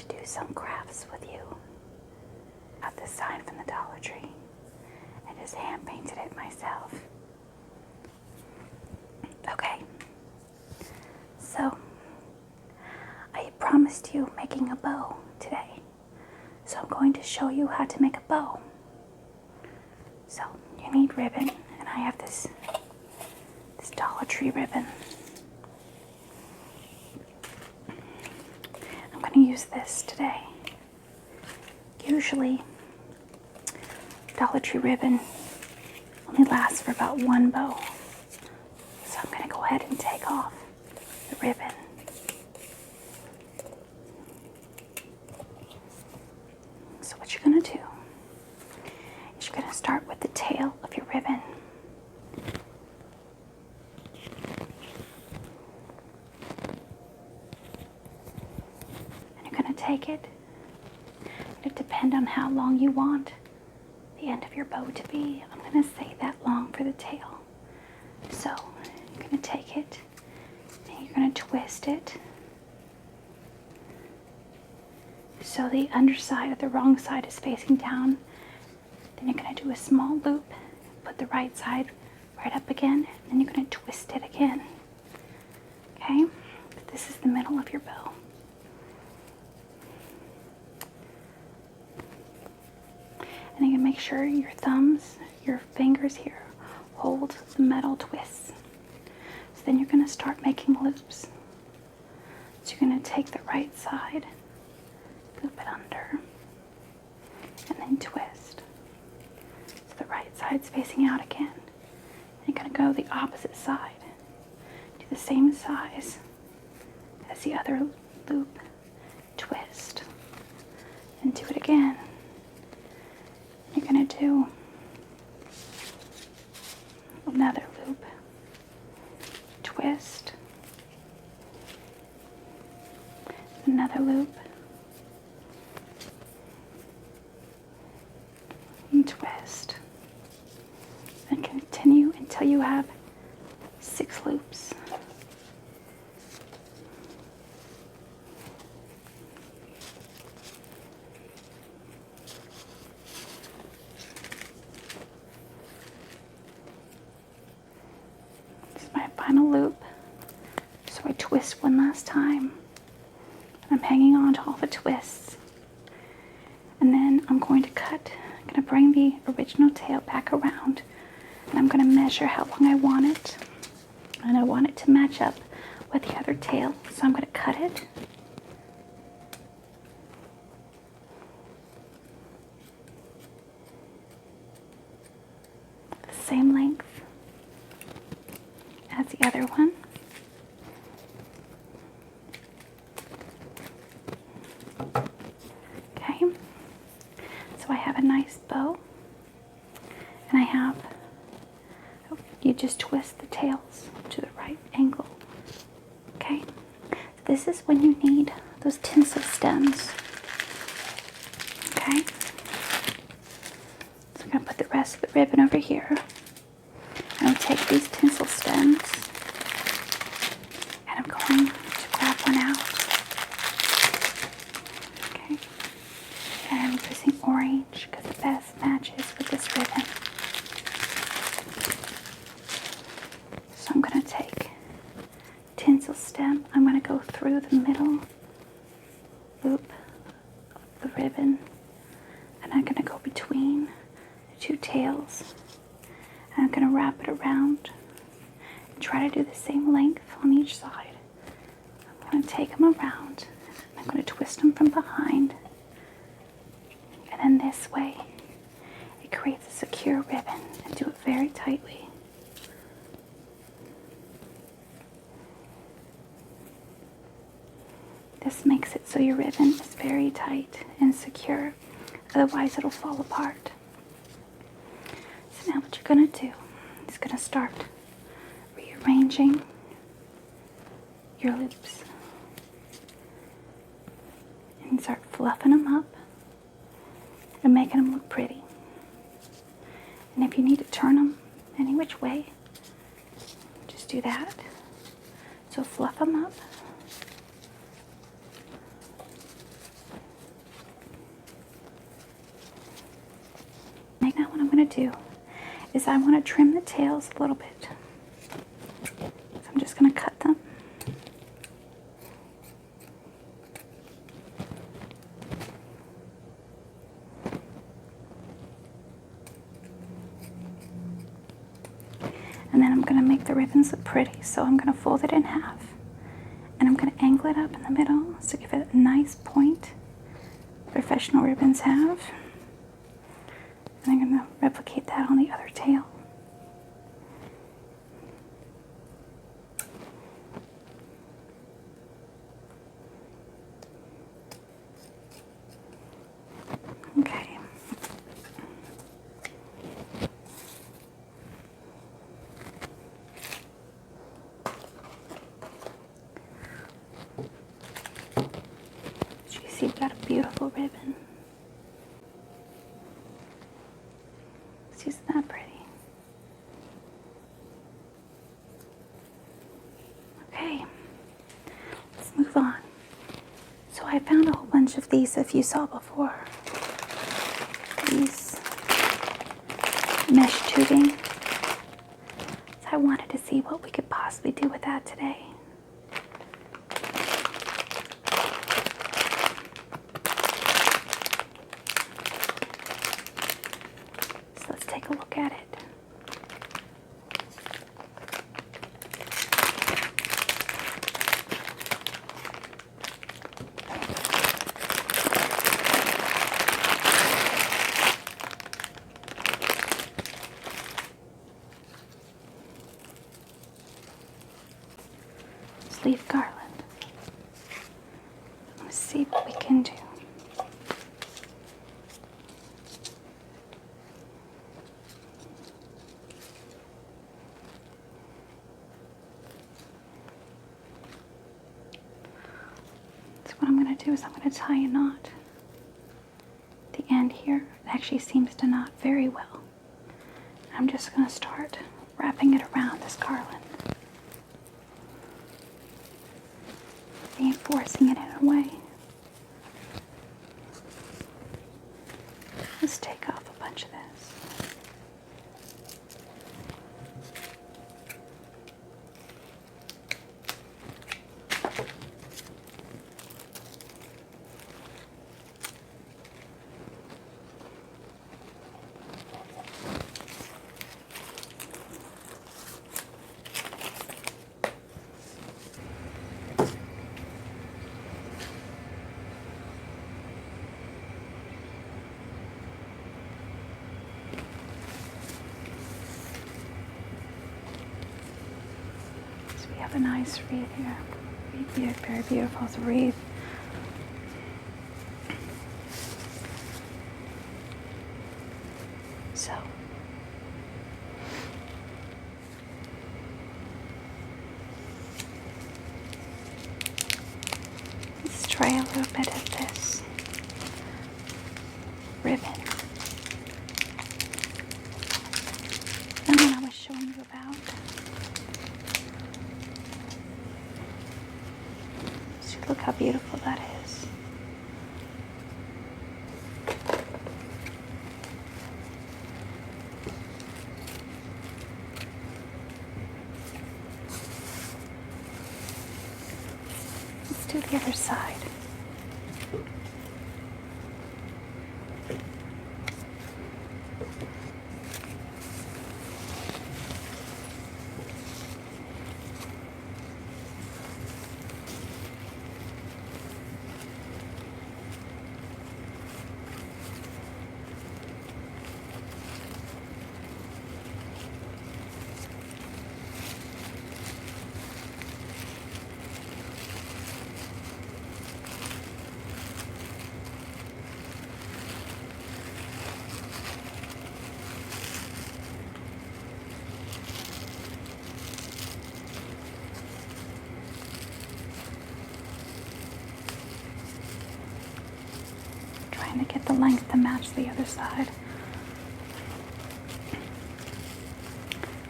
to do some crafts with you. Got this sign from the Dollar Tree and just hand painted it myself. Okay, so I promised you making a bow today, so I'm going to show you how to make a bow. So you need ribbon, and I have this Dollar Tree ribbon. I'm going to use this today. Usually Dollar Tree ribbon only lasts for about one bow. So I'm going to go ahead and take off the ribbon. So what you're going to do is you're going to start with the tail of your ribbon. And you're going to take it. It depends on how long you want the end of your bow to be. I'm going to say that long for the tail. So you're going to take it and you're going to twist it so the underside of the wrong side is facing down. Then you're going to do a small loop, put the right side right up again, and then you're going to twist it again. Okay? But this is the middle of your bow. And you can make sure your thumbs, your fingers here, hold the metal twists. So then you're going to start making loops. So you're going to take the right side, loop it under, and then twist. So the right side's facing out again. And you're going to go the opposite side. Do the same size as the other loop, twist, and do it again. You're going to do another loop, twist, another loop, and twist, and continue until you have 6 loops. Final loop. So I twist one last time. I'm hanging on to all the twists. And then I'm going to cut. I'm going to bring the original tail back around. And I'm going to measure how long I want it. And I want it to match up with the other tail. So I'm going to cut it. The same length as the other one. Okay, so I have a nice bow, and I have, you just twist the tails to the right angle. Okay, so this is when you need those tinsel stems. Okay, so I'm going to put the rest of the ribbon over here. I'm going to take these tinsel stems and I'm going to grab one out. Okay. And I'm using orange because the best matches with this ribbon. So I'm going to take tinsel stem. I'm going to go through the middle loop of the ribbon. And I'm going to go between the two tails. I'm going to wrap it around and try to do the same length on each side. I'm going to take them around and I'm going to twist them from behind. And then this way, it creates a secure ribbon, and do it very tightly. This makes it so your ribbon is very tight and secure, otherwise it'll fall apart. So now what you're going to do is going to start rearranging your loops and start fluffing them up and making them look pretty. And if you need to turn them any which way, just do that. So fluff them up. do is I want to trim the tails a little bit. So I'm just going to cut them. And then I'm going to make the ribbons look pretty. So I'm going to fold it in half. And I'm going to angle it up in the middle to give it a nice point. Professional ribbons have. And I'm going to replicate that on the other tail. Okay. So you see we've got a beautiful ribbon. Isn't that pretty? Okay, let's move on. So I found a whole bunch of these, if you saw before. These mesh tubing. So I wanted to see what we could possibly do with that today. Take a look at it. It's leaf garland. Let's see what we can do. What I'm going to do is I'm going to tie a knot. The end here, it actually seems to knot very well. I'm just going to start wrapping it around this garland, reinforcing it in a way. Let's take off a bunch of this. We have a nice wreath here. Very beautiful. It's a wreath. So let's try a little bit of this ribbon. And then I was showing you about. Look how beautiful that is. Let's do the other side. Trying to get the length to match the other side.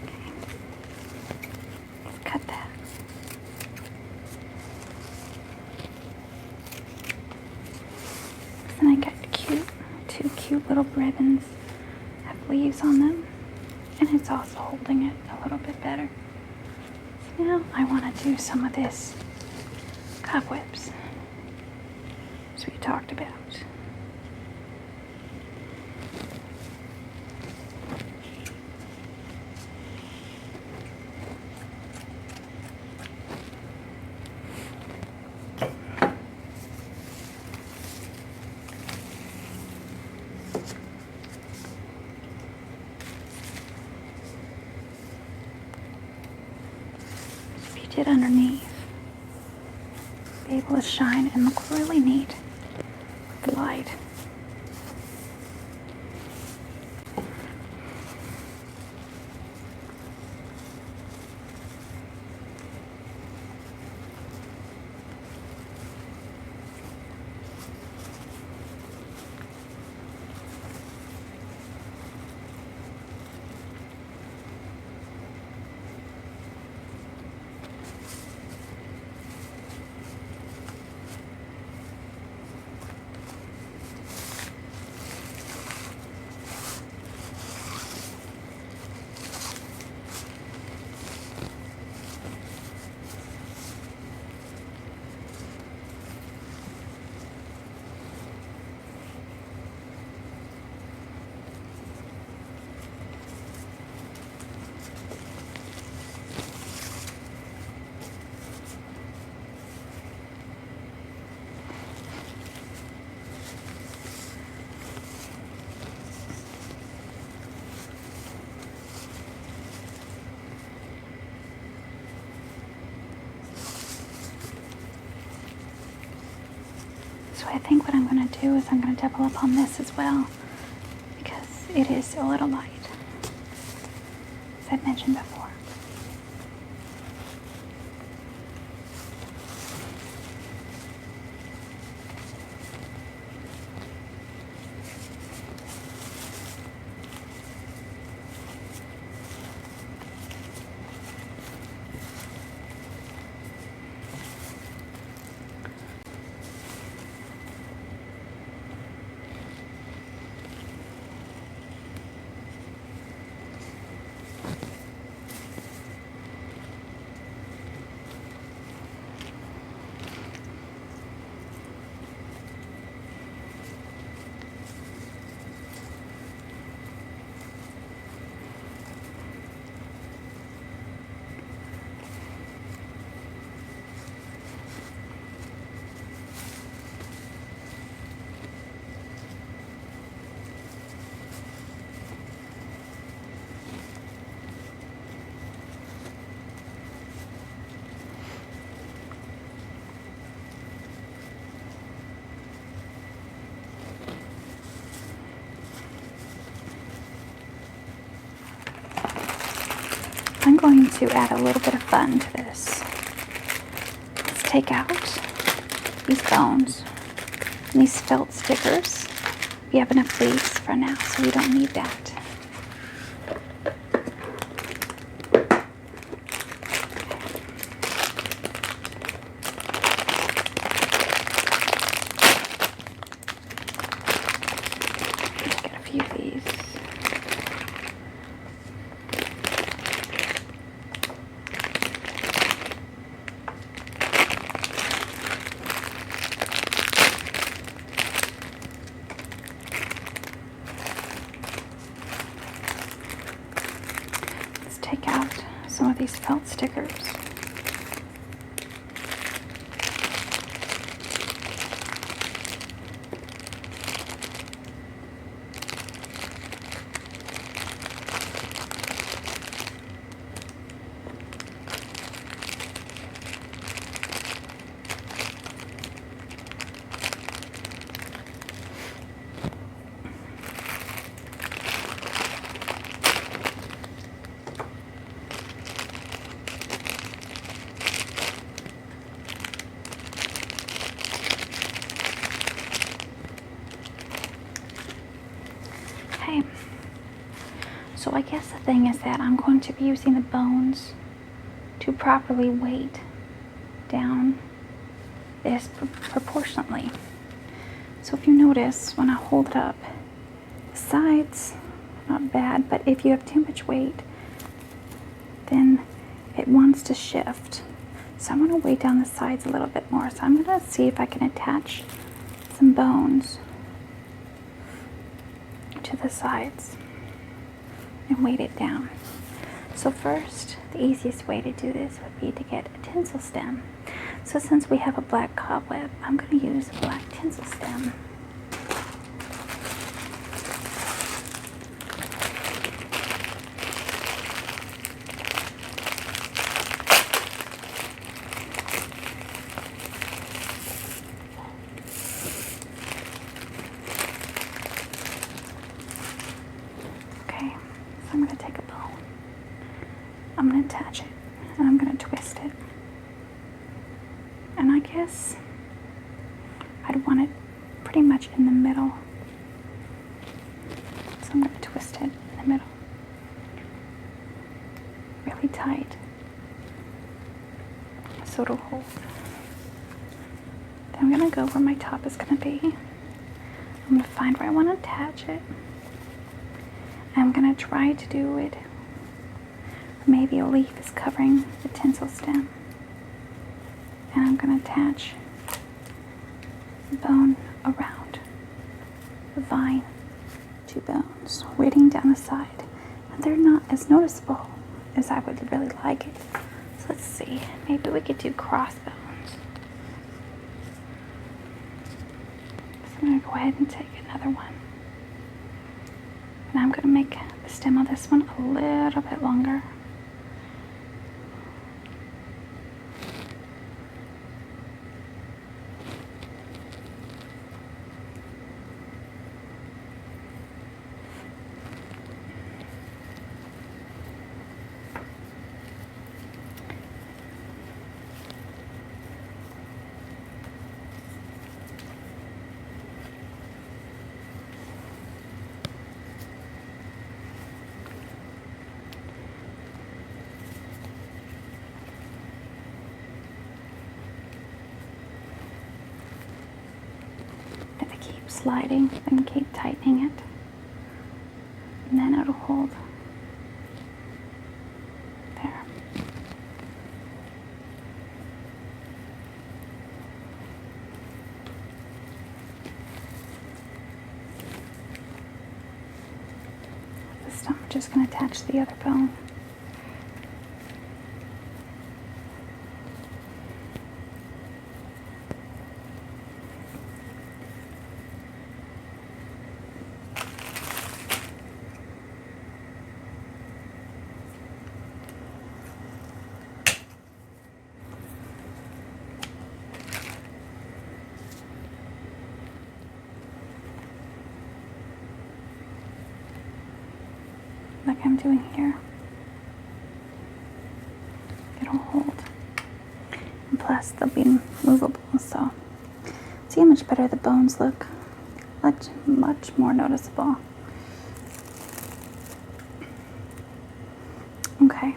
Okay. Let's cut that. Then I got two cute little ribbons. I have leaves on them, and it's also holding it a little bit better. So now I want to do some of this cobwebs, as we talked about. Did underneath, be able to shine and look really neat with the light. So I think what I'm going to do is I'm going to double up on this as well, because it is a little light, as I mentioned before. I'm going to add a little bit of fun to this. Let's take out these bones and these felt stickers. We have enough leaves for now, so we don't need that. Get a few of these. Take out some of these felt stickers. Okay, so I guess the thing is that I'm going to be using the bones to properly weight down this proportionately. So if you notice, when I hold it up, the sides not bad, but if you have too much weight, then it wants to shift. So I'm going to weigh down the sides a little bit more. So I'm going to see if I can attach some bones to the sides and weight it down. So first, the easiest way to do this would be to get a tinsel stem. So since we have a black cobweb, I'm going to use a black tinsel stem. Okay, so I'm going to take a bone. I'm going to attach it, and I'm going to twist it. And I guess I'd want it pretty much in the middle. So I'm going to twist it in the middle. Really tight. So it'll hold. Then I'm going to go where my top is going to be. I'm going to find where I want to attach it. I'm going to try to do it. Maybe a leaf is covering the tinsel stem. And I'm going to attach the bone around the vine, 2 bones, weighting down the side. And they're not as noticeable as I would really like it. So let's see, maybe we could do cross bones. So I'm going to go ahead and take another one. And I'm going to make the stem of this one a little bit longer. If I keep sliding and keep tightening it, and then it'll hold there. This time I'm just going to attach the other bone. Like I'm doing here. It'll hold. And plus they'll be movable, so see how much better the bones look. Much more noticeable. Okay.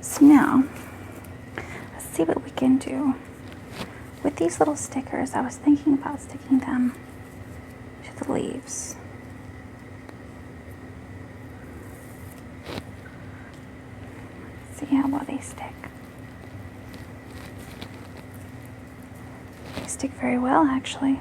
So now let's see what we can do. With these little stickers, I was thinking about sticking them to the leaves. See how well they stick. They stick very well, actually.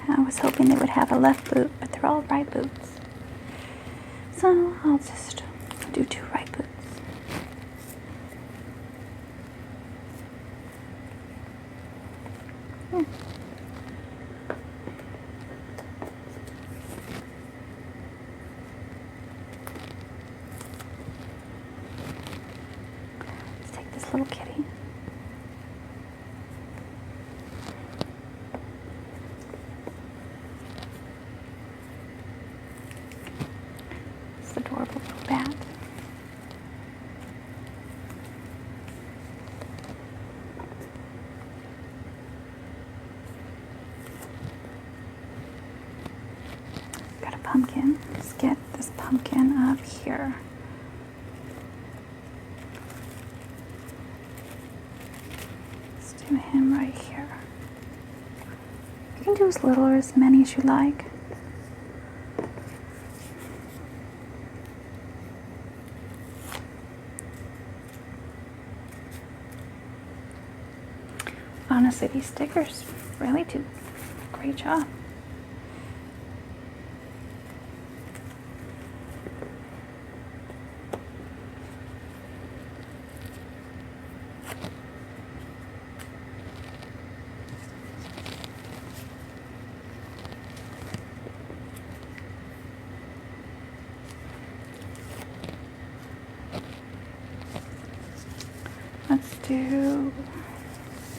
I was hoping they would have a left boot, but they're all right boots. So I'll just do 2 right boots. Let's take this little kitty. pumpkin. Let's get this pumpkin up here. Let's do him right here. You can do as little or as many as you like. Honestly, these stickers really do a great job.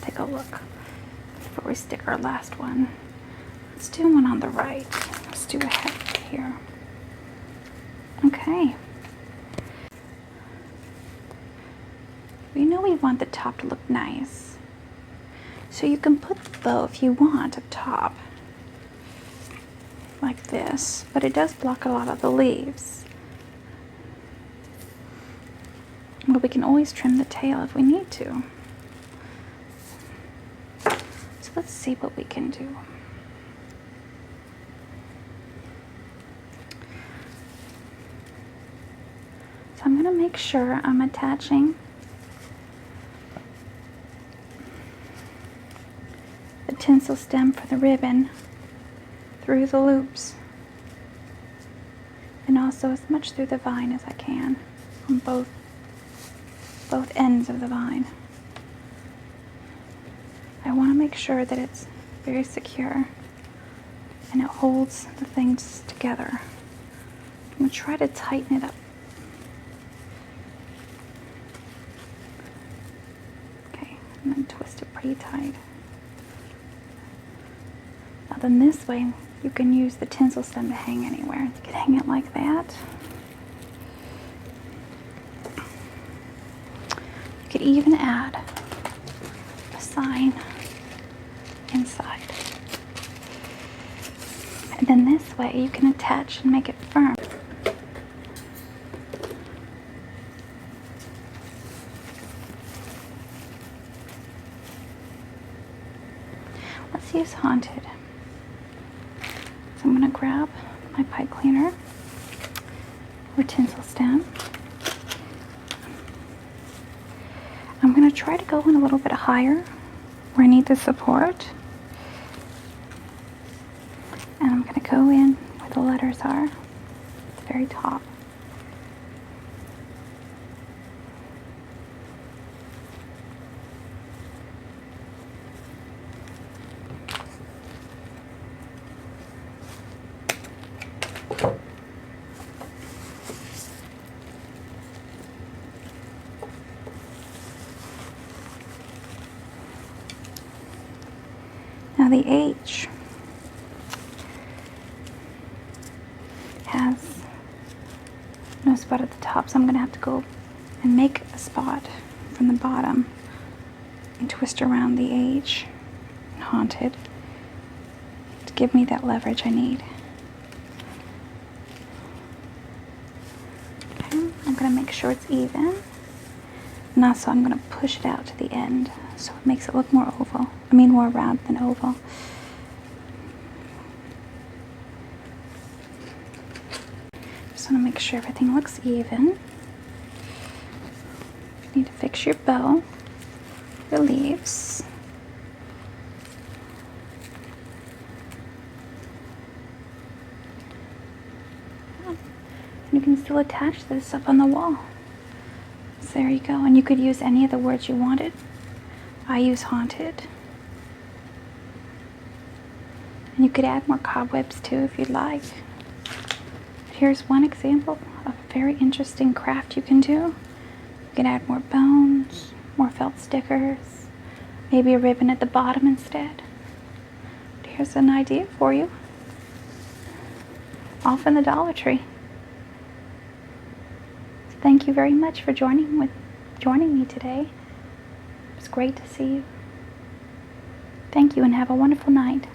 Take a look before we stick our last one. Let's do one on the right. Let's do a head here. Okay. We know we want the top to look nice. So you can put the bow if you want up top. Like this. But it does block a lot of the leaves. But we can always trim the tail if we need to. So let's see what we can do. So I'm going to make sure I'm attaching the tinsel stem for the ribbon through the loops. And also as much through the vine as I can on both ends of the vine. I want to make sure that it's very secure and it holds the things together. I'm going to try to tighten it up. Okay, and then twist it pretty tight. Now then this way you can use the tinsel stem to hang anywhere. You can hang it like that. You could even add a sign inside. And then this way you can attach and make it firm. Let's use Haunted. So I'm going to grab my pipe cleaner or tinsel stem. I'm going to try to go in a little bit higher where I need the support. And I'm going to go in where the letters are, at the very top. Now the H has no spot at the top, so I'm going to have to go and make a spot from the bottom and twist around the H and Haunted to give me that leverage I need. Okay, I'm going to make sure it's even. And also I'm going to push it out to the end so it makes it look more oval. I mean more round than oval. Just want to make sure everything looks even. You need to fix your bow, the leaves. And you can still attach this up on the wall. So there you go, and you could use any of the words you wanted. I use Haunted. And you could add more cobwebs too if you'd like. But here's one example of a very interesting craft you can do. You can add more bones, more felt stickers, maybe a ribbon at the bottom instead. But here's an idea for you. Off in the Dollar Tree. Thank you very much for joining me today. It was great to see you. Thank you and have a wonderful night.